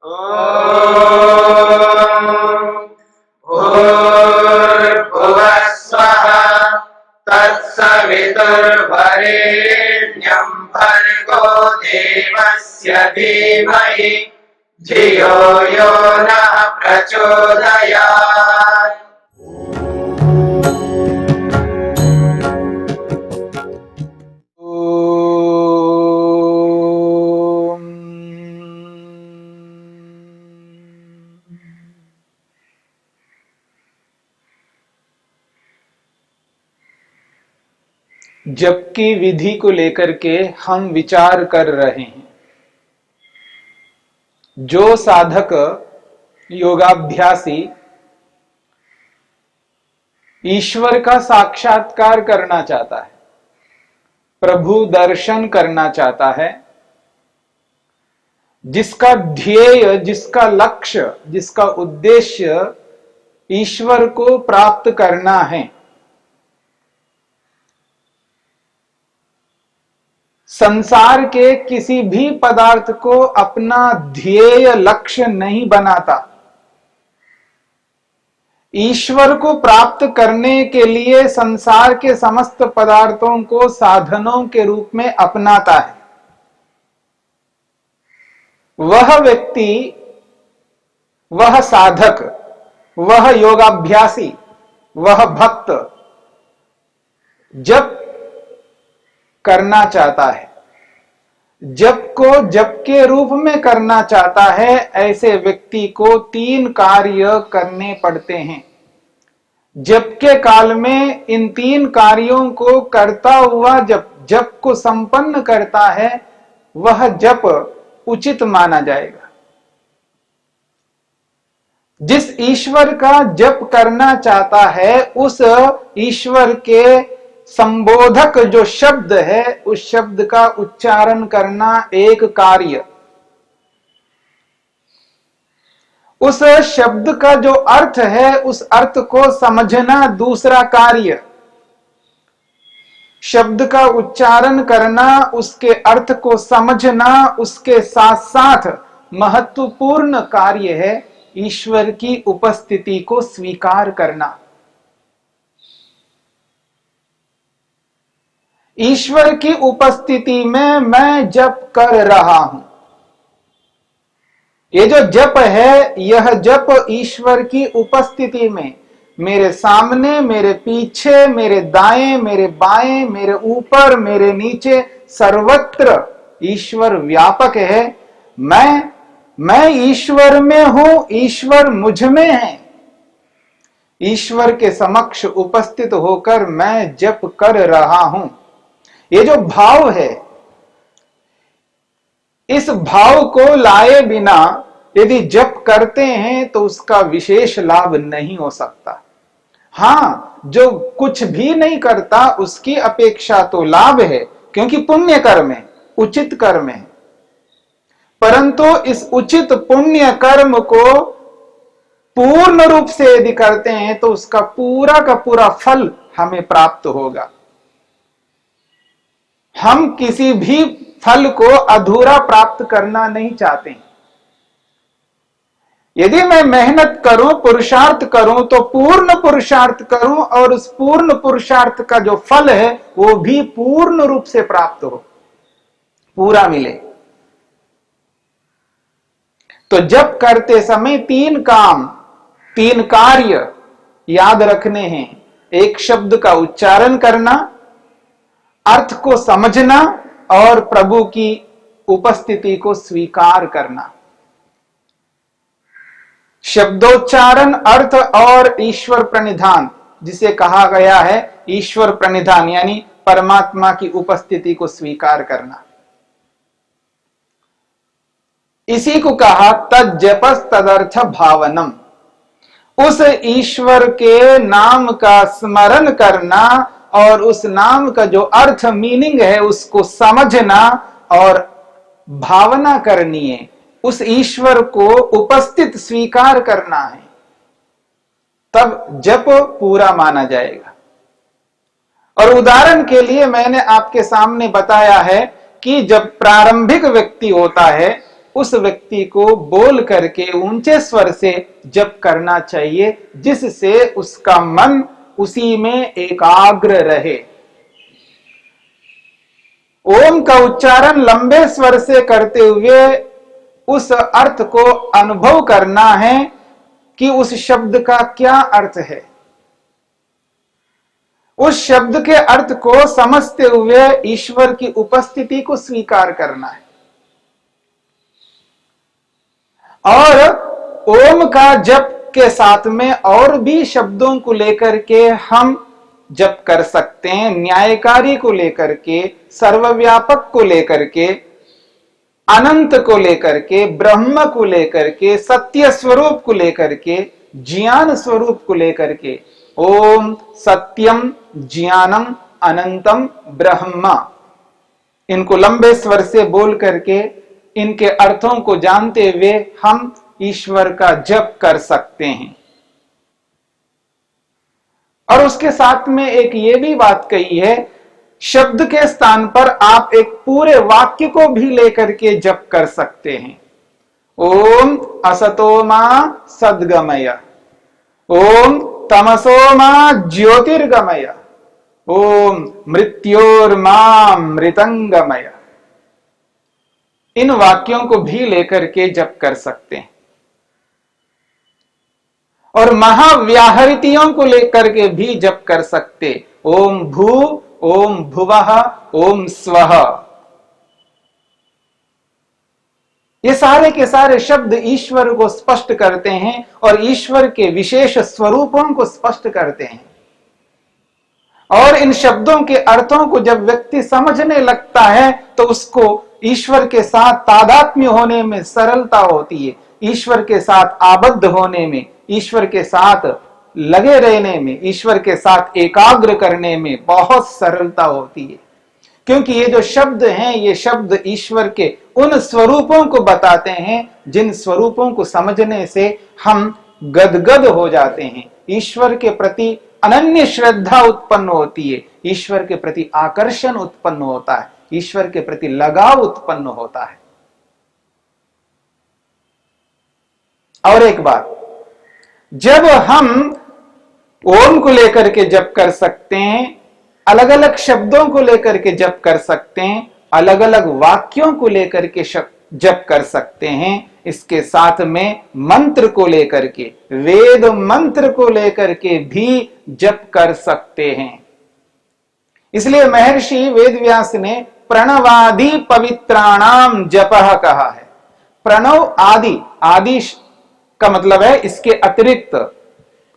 भूर्भुवः स्वः तत्सवितुर्वरेण्यं भर्गो देवस्य धीमहि धियो यो नः प्रचोदयात्। जप की विधि को लेकर के हम विचार कर रहे हैं। जो साधक योगाभ्यासी ईश्वर का साक्षात्कार करना चाहता है, प्रभु दर्शन करना चाहता है, जिसका ध्येय, जिसका लक्ष्य, जिसका उद्देश्य ईश्वर को प्राप्त करना है, संसार के किसी भी पदार्थ को अपना ध्येय लक्ष्य नहीं बनाता। ईश्वर को प्राप्त करने के लिए संसार के समस्त पदार्थों को साधनों के रूप में अपनाता है। वह व्यक्ति, वह साधक, वह योगाभ्यासी, वह भक्त जप करना चाहता है, जप को जप के रूप में करना चाहता है, ऐसे व्यक्ति को 3 कार्य करने पड़ते हैं। जप के काल में इन 3 कार्यों को करता हुआ जप को संपन्न करता है, वह जप उचित माना जाएगा। जिस ईश्वर का जप करना चाहता है, उस ईश्वर के संबोधक जो शब्द है, उस शब्द का उच्चारण करना एक कार्य, उस शब्द का जो अर्थ है उस अर्थ को समझना दूसरा कार्य, शब्द का उच्चारण करना, उसके अर्थ को समझना, उसके साथ साथ महत्वपूर्ण कार्य है ईश्वर की उपस्थिति को स्वीकार करना। ईश्वर की उपस्थिति में मैं जप कर रहा हूं। ये जो जप है, यह जप ईश्वर की उपस्थिति में, मेरे सामने, मेरे पीछे, मेरे दाएं, मेरे बाएं, मेरे ऊपर, मेरे नीचे, सर्वत्र ईश्वर व्यापक है। मैं ईश्वर में हूं, ईश्वर मुझ में है। ईश्वर के समक्ष उपस्थित होकर मैं जप कर रहा हूं। ये जो भाव है, इस भाव को लाए बिना यदि जप करते हैं तो उसका विशेष लाभ नहीं हो सकता। हां, जो कुछ भी नहीं करता उसकी अपेक्षा तो लाभ है, क्योंकि पुण्य कर्म है, उचित कर्म है। परंतु इस उचित पुण्य कर्म को पूर्ण रूप से यदि करते हैं तो उसका पूरा का पूरा फल हमें प्राप्त होगा। हम किसी भी फल को अधूरा प्राप्त करना नहीं चाहते। यदि मैं मेहनत करूं, पुरुषार्थ करूं, तो पूर्ण पुरुषार्थ करूं और उस पूर्ण पुरुषार्थ का जो फल है वो भी पूर्ण रूप से प्राप्त हो, पूरा मिले। तो जप करते समय 3 काम, 3 कार्य याद रखने हैं। एक शब्द का उच्चारण करना, अर्थ को समझना और प्रभु की उपस्थिति को स्वीकार करना। शब्दोच्चारण, अर्थ और ईश्वर प्रणिधान, जिसे कहा गया है ईश्वर प्रणिधान, यानी परमात्मा की उपस्थिति को स्वीकार करना। इसी को कहा तज्जपस तदर्थ भावनम। उस ईश्वर के नाम का स्मरण करना और उस नाम का जो अर्थ, मीनिंग है, उसको समझना और भावना करनी है, उस ईश्वर को उपस्थित स्वीकार करना है, तब जप पूरा माना जाएगा। और उदाहरण के लिए मैंने आपके सामने बताया है कि जब प्रारंभिक व्यक्ति होता है, उस व्यक्ति को बोल करके ऊंचे स्वर से जप करना चाहिए, जिससे उसका मन उसी में एकाग्र रहे। ओम का उच्चारण लंबे स्वर से करते हुए उस अर्थ को अनुभव करना है कि उस शब्द का क्या अर्थ है। उस शब्द के अर्थ को समझते हुए ईश्वर की उपस्थिति को स्वीकार करना है। और ओम का जप के साथ में और भी शब्दों को लेकर के हम जप कर सकते हैं। न्यायकारी को लेकर के, सर्वव्यापक को लेकर के, अनंत को लेकर के, ब्रह्म को लेकर के, सत्य स्वरूप को लेकर के, ज्ञान स्वरूप को लेकर के। ओम सत्यम ज्ञानम अनंतम ब्रह्म, इनको लंबे स्वर से बोल करके इनके अर्थों को जानते हुए हम ईश्वर का जप कर सकते हैं। और उसके साथ में एक ये भी बात कही है, शब्द के स्थान पर आप एक पूरे वाक्य को भी लेकर के जप कर सकते हैं। ओम असतो मा सद्गमय, ओम तमसो मा ज्योतिर्गमय, ओम मृत्योर्मा मृतंगमय। इन वाक्यों को भी लेकर के जप कर सकते हैं। और महाव्याहृतियों को लेकर के भी जप कर सकते। ओम भू, ओम भुवः, ओम स्वः। ये सारे के सारे शब्द ईश्वर को स्पष्ट करते हैं और ईश्वर के विशेष स्वरूपों को स्पष्ट करते हैं। और इन शब्दों के अर्थों को जब व्यक्ति समझने लगता है तो उसको ईश्वर के साथ तादात्म्य होने में सरलता होती है, ईश्वर के साथ आबद्ध होने में, ईश्वर के साथ लगे रहने में, ईश्वर के साथ एकाग्र करने में बहुत सरलता होती है। क्योंकि ये जो शब्द हैं, ये शब्द ईश्वर के उन स्वरूपों को बताते हैं जिन स्वरूपों को समझने से हम गदगद हो जाते हैं। ईश्वर के प्रति अनन्य श्रद्धा उत्पन्न होती है, ईश्वर के प्रति आकर्षण उत्पन्न होता है, ईश्वर के प्रति लगाव उत्पन्न होता है। और एक बात, जब हम ओम को लेकर के जप कर सकते हैं, अलग अलग शब्दों को लेकर के जप कर सकते हैं, अलग अलग वाक्यों को लेकर के जप कर सकते हैं, इसके साथ में मंत्र को लेकर के, वेद मंत्र को लेकर के भी जप कर सकते हैं। इसलिए महर्षि वेदव्यास ने प्रणवादि पवित्राणाम जपः कहा है। प्रणव आदि, आदि का मतलब है इसके अतिरिक्त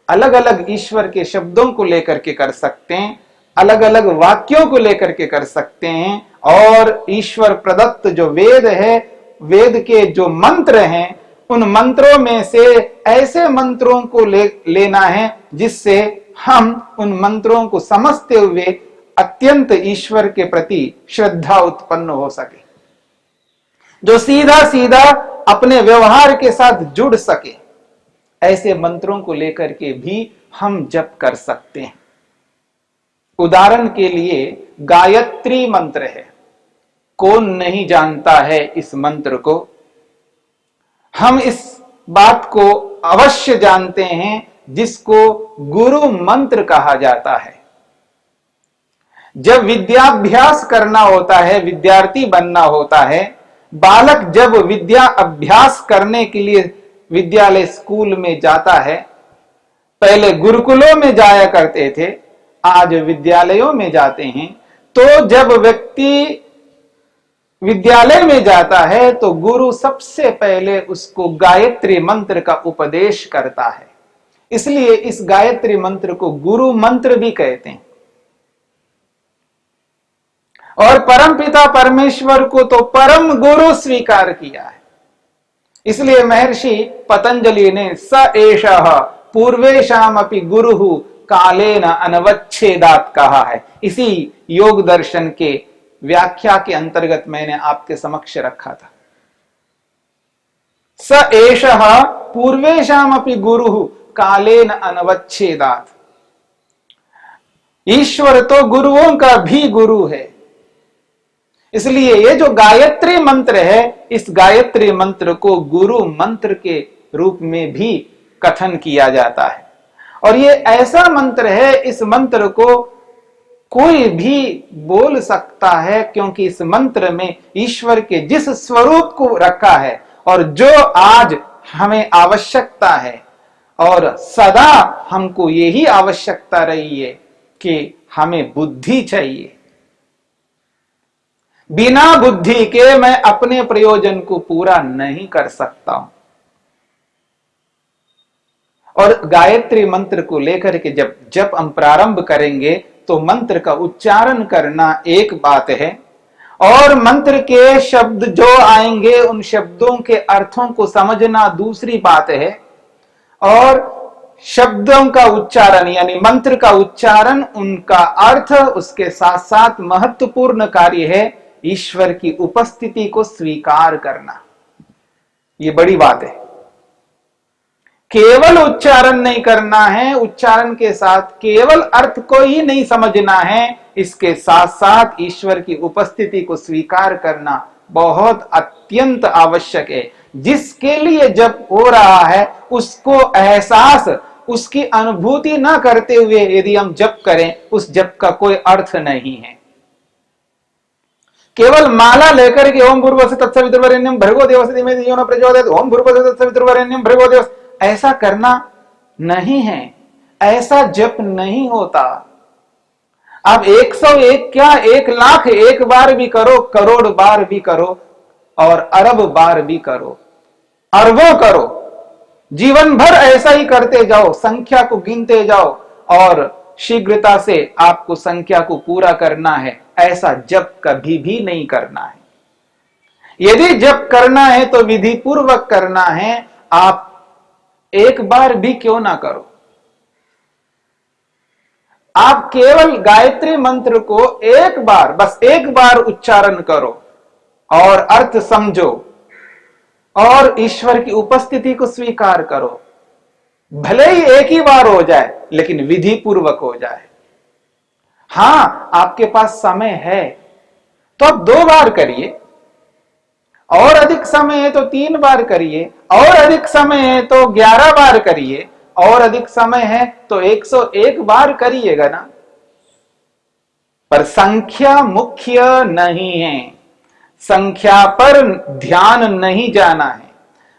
अलग अलग ईश्वर के शब्दों को लेकर के कर सकते हैं, अलग अलग वाक्यों को लेकर के कर सकते हैं। और ईश्वर प्रदत्त जो वेद है, वेद के जो मंत्र हैं, उन मंत्रों में से ऐसे मंत्रों को लेना है जिससे हम उन मंत्रों को समझते हुए अत्यंत ईश्वर के प्रति श्रद्धा उत्पन्न हो सके, जो सीधा सीधा अपने व्यवहार के साथ जुड़ सके। ऐसे मंत्रों को लेकर के भी हम जप कर सकते हैं। उदाहरण के लिए गायत्री मंत्र है, कौन नहीं जानता है इस मंत्र को। हम इस बात को अवश्य जानते हैं जिसको गुरु मंत्र कहा जाता है। जब विद्याभ्यास करना होता है, विद्यार्थी बनना होता है, बालक जब विद्या अभ्यास करने के लिए विद्यालय स्कूल में जाता है, पहले गुरुकुलों में जाया करते थे, आज विद्यालयों में जाते हैं। तो जब व्यक्ति विद्यालय में जाता है तो गुरु सबसे पहले उसको गायत्री मंत्र का उपदेश करता है। इसलिए इस गायत्री मंत्र को गुरु मंत्र भी कहते हैं। और परमपिता परमेश्वर को तो परम गुरु स्वीकार किया है। इसलिए महर्षि पतंजलि ने स एषः पूर्वेशामपि गुरुः कालेन अनवच्छेदात् कहा है। इसी योग दर्शन के व्याख्या के अंतर्गत मैंने आपके समक्ष रखा था। स एषः पूर्वेशामपि गुरुः कालेन अनवच्छेदात्। ईश्वर तो गुरुओं का भी गुरु है। इसलिए ये जो गायत्री मंत्र है, इस गायत्री मंत्र को गुरु मंत्र के रूप में भी कथन किया जाता है। और ये ऐसा मंत्र है, इस मंत्र को कोई भी बोल सकता है, क्योंकि इस मंत्र में ईश्वर के जिस स्वरूप को रखा है और जो आज हमें आवश्यकता है, और सदा हमको यही आवश्यकता रही है कि हमें बुद्धि चाहिए। बिना बुद्धि के मैं अपने प्रयोजन को पूरा नहीं कर सकता हूं। और गायत्री मंत्र को लेकर के जब हम प्रारंभ करेंगे तो मंत्र का उच्चारण करना एक बात है, और मंत्र के शब्द जो आएंगे उन शब्दों के अर्थों को समझना दूसरी बात है। और शब्दों का उच्चारण यानी मंत्र का उच्चारण, उनका अर्थ, उसके साथ साथ महत्वपूर्ण कार्य है ईश्वर की उपस्थिति को स्वीकार करना। ये बड़ी बात है। केवल उच्चारण नहीं करना है, उच्चारण के साथ केवल अर्थ को ही नहीं समझना है, इसके साथ साथ ईश्वर की उपस्थिति को स्वीकार करना बहुत अत्यंत आवश्यक है। जिसके लिए जप हो रहा है उसको एहसास, उसकी अनुभूति ना करते हुए यदि हम जप करें, उस जप का कोई अर्थ नहीं है। केवल माला लेकर के ओम भूर्भुवस्सुः तत्सवितुर्वरेण्यं भर्गो देवस्य धीमहि धियो न प्रचोदयात्, ओम भूर्भुवस्सुः तत्सवितुर्वरेण्यं भर्गो देवस्य, ऐसा करना नहीं है। ऐसा जप नहीं होता। आप 101 क्या 1,00,000 बार भी करो, करोड़ बार भी करो, और अरब बार भी करो, अरबों करो, जीवन भर ऐसा ही करते जाओ, संख्या को गिनते जाओ, और शीघ्रता से आपको संख्या को पूरा करना है। ऐसा जप कभी भी नहीं करना है। यदि जप करना है तो विधि पूर्वक करना है। आप एक बार भी क्यों ना करो, आप केवल गायत्री मंत्र को एक बार, बस एक बार उच्चारण करो और अर्थ समझो और ईश्वर की उपस्थिति को स्वीकार करो। भले ही एक ही बार हो जाए, लेकिन विधि पूर्वक हो जाए। हां, आपके पास समय है तो आप 2 बार करिए, और अधिक समय है तो 3 बार करिए, और अधिक समय है तो 11 बार करिए, और अधिक समय है तो 101 बार करिएगा ना। पर संख्या मुख्य नहीं है, संख्या पर ध्यान नहीं जाना है,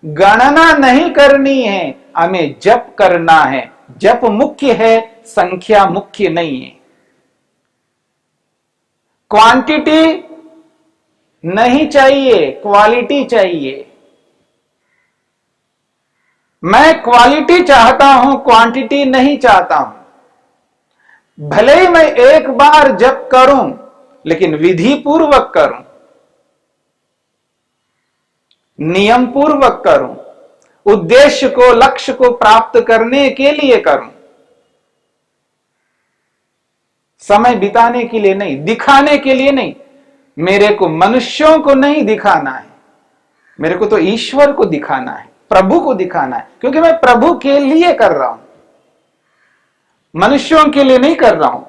गणना नहीं करनी है, हमें जप करना है। जप मुख्य है, संख्या मुख्य नहीं है। क्वांटिटी नहीं चाहिए, क्वालिटी चाहिए। मैं क्वालिटी चाहता हूं, क्वांटिटी नहीं चाहता हूं। भले ही मैं एक बार जप करूं, लेकिन विधि पूर्वक करूं, नियम पूर्वक करूं, उद्देश्य को, लक्ष्य को प्राप्त करने के लिए करूं, समय बिताने के लिए नहीं, दिखाने के लिए नहीं। मेरे को मनुष्यों को नहीं दिखाना है, मेरे को तो ईश्वर को दिखाना है, प्रभु को दिखाना है, क्योंकि मैं प्रभु के लिए कर रहा हूं, मनुष्यों के लिए नहीं कर रहा हूं।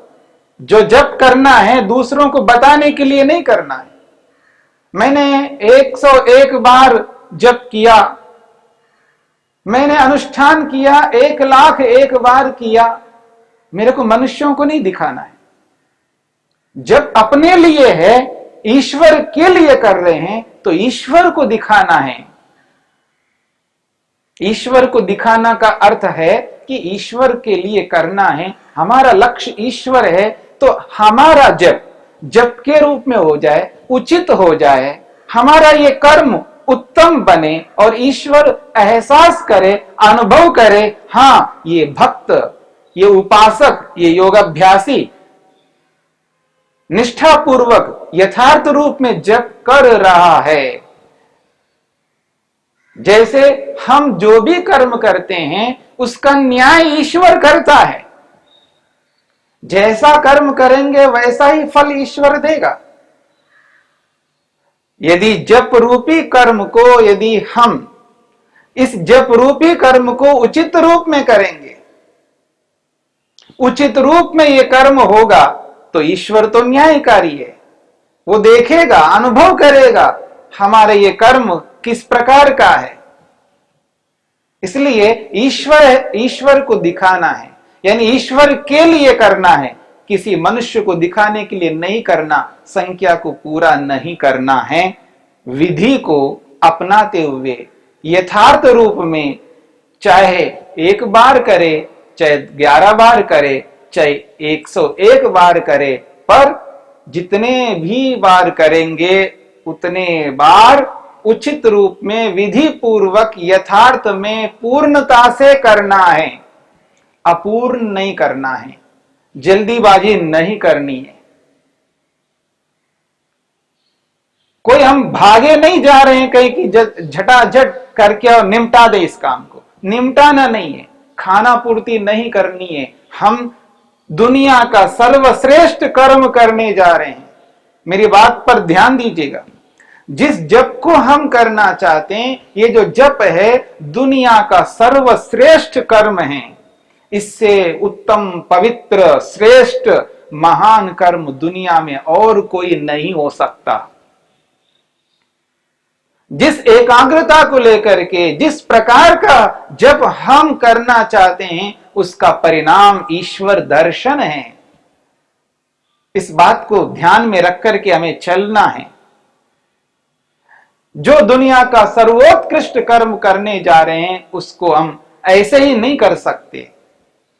जो जप करना है दूसरों को बताने के लिए नहीं करना है। मैंने 101 बार जप किया, मैंने अनुष्ठान किया, 1,00,001 बार किया, मेरे को मनुष्यों को नहीं दिखाना है। जब अपने लिए है, ईश्वर के लिए कर रहे हैं, तो ईश्वर को दिखाना है। ईश्वर को दिखाना का अर्थ है कि ईश्वर के लिए करना है, हमारा लक्ष्य ईश्वर है, तो हमारा जप के रूप में हो जाए, उचित हो जाए, हमारा ये कर्म उत्तम बने और ईश्वर एहसास करे, अनुभव करे, हां ये भक्त, ये उपासक, ये योगाभ्यासी निष्ठापूर्वक यथार्थ रूप में जप कर रहा है। जैसे हम जो भी कर्म करते हैं उसका न्याय ईश्वर करता है। जैसा कर्म करेंगे वैसा ही फल ईश्वर देगा। यदि जप रूपी कर्म को, यदि हम इस जप रूपी कर्म को उचित रूप में करेंगे, उचित रूप में यह कर्म होगा, तो ईश्वर तो न्यायकारी है। वो देखेगा, अनुभव करेगा हमारे ये कर्म किस प्रकार का है। इसलिए ईश्वर को दिखाना है, यानी ईश्वर के लिए करना है, किसी मनुष्य को दिखाने के लिए नहीं करना, संख्या को पूरा नहीं करना है। विधि को अपनाते हुए यथार्थ रूप में चाहे एक बार करे, चाहे 11 बार करे, चाहे 101 बार करे, पर जितने भी बार करेंगे उतने बार उचित रूप में विधि पूर्वक यथार्थ में पूर्णता से करना है, अपूर्ण नहीं करना है, जल्दीबाजी नहीं करनी है। कोई हम भागे नहीं जा रहे हैं कहीं कि झटाझट करके और निपटा दे इस काम को, निपटाना नहीं है, खाना पूर्ति नहीं करनी है। हम दुनिया का सर्वश्रेष्ठ कर्म करने जा रहे हैं। मेरी बात पर ध्यान दीजिएगा, जिस जप को हम करना चाहते हैं, ये जो जप है दुनिया का सर्वश्रेष्ठ कर्म है। इससे उत्तम, पवित्र, श्रेष्ठ, महान कर्म दुनिया में और कोई नहीं हो सकता। जिस एकाग्रता को लेकर के, जिस प्रकार का जप हम करना चाहते हैं, उसका परिणाम ईश्वर दर्शन है। इस बात को ध्यान में रख करके हमें चलना है। जो दुनिया का सर्वोत्कृष्ट कर्म करने जा रहे हैं, उसको हम ऐसे ही नहीं कर सकते,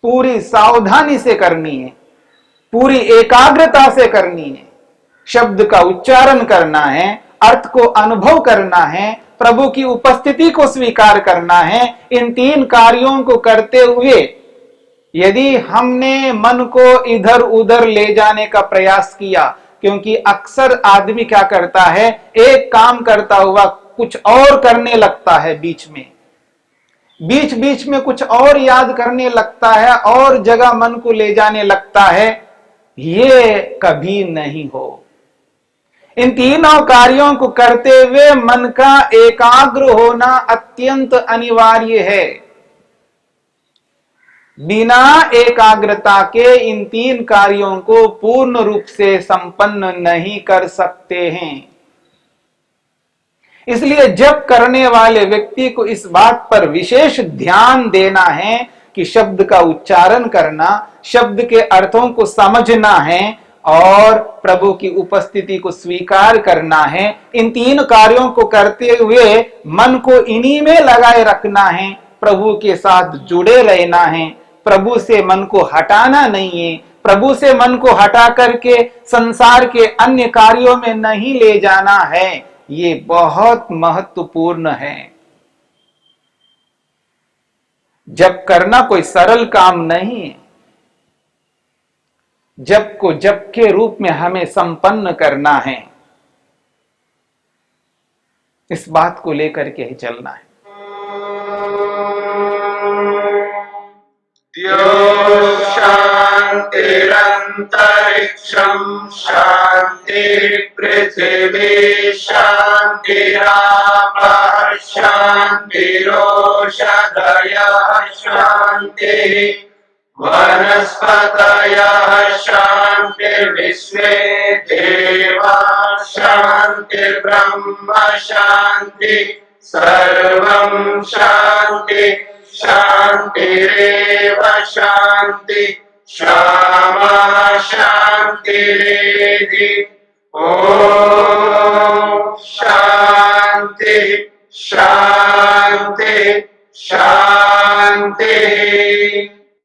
पूरी सावधानी से करनी है, पूरी एकाग्रता से करनी है। शब्द का उच्चारण करना है, अर्थ को अनुभव करना है, प्रभु की उपस्थिति को स्वीकार करना है। इन 3 कार्यों को करते हुए यदि हमने मन को इधर उधर ले जाने का प्रयास किया, क्योंकि अक्सर आदमी क्या करता है, एक काम करता हुआ कुछ और करने लगता है, बीच में कुछ और याद करने लगता है, और जगह मन को ले जाने लगता है। ये कभी नहीं हो। इन तीनों कार्यों को करते हुए मन का एकाग्र होना अत्यंत अनिवार्य है। बिना एकाग्रता के इन 3 कार्यों को पूर्ण रूप से संपन्न नहीं कर सकते हैं। इसलिए जप करने वाले व्यक्ति को इस बात पर विशेष ध्यान देना है कि शब्द का उच्चारण करना, शब्द के अर्थों को समझना है और प्रभु की उपस्थिति को स्वीकार करना है। इन 3 कार्यों को करते हुए मन को इन्हीं में लगाए रखना है, प्रभु के साथ जुड़े रहना है, प्रभु से मन को हटाना नहीं है, प्रभु से मन को हटा करके संसार के अन्य कार्यों में नहीं ले जाना है। ये बहुत महत्वपूर्ण है। जप करना कोई सरल काम नहीं है। जप को जप के रूप में हमें संपन्न करना है। इस बात को लेकर के ही चलना है। शांतिरंतरिक्षं शांति पृथिवी शांतिरापः शांतिरोषधयः शांति वनस्पतयः शांतिर्विश्वे देवाः शांतिर्ब्रह्म शांति सर्वं शांति शांतिरेव शांति क्षमा शांतिरेधि। ओम शांति शांति शांति।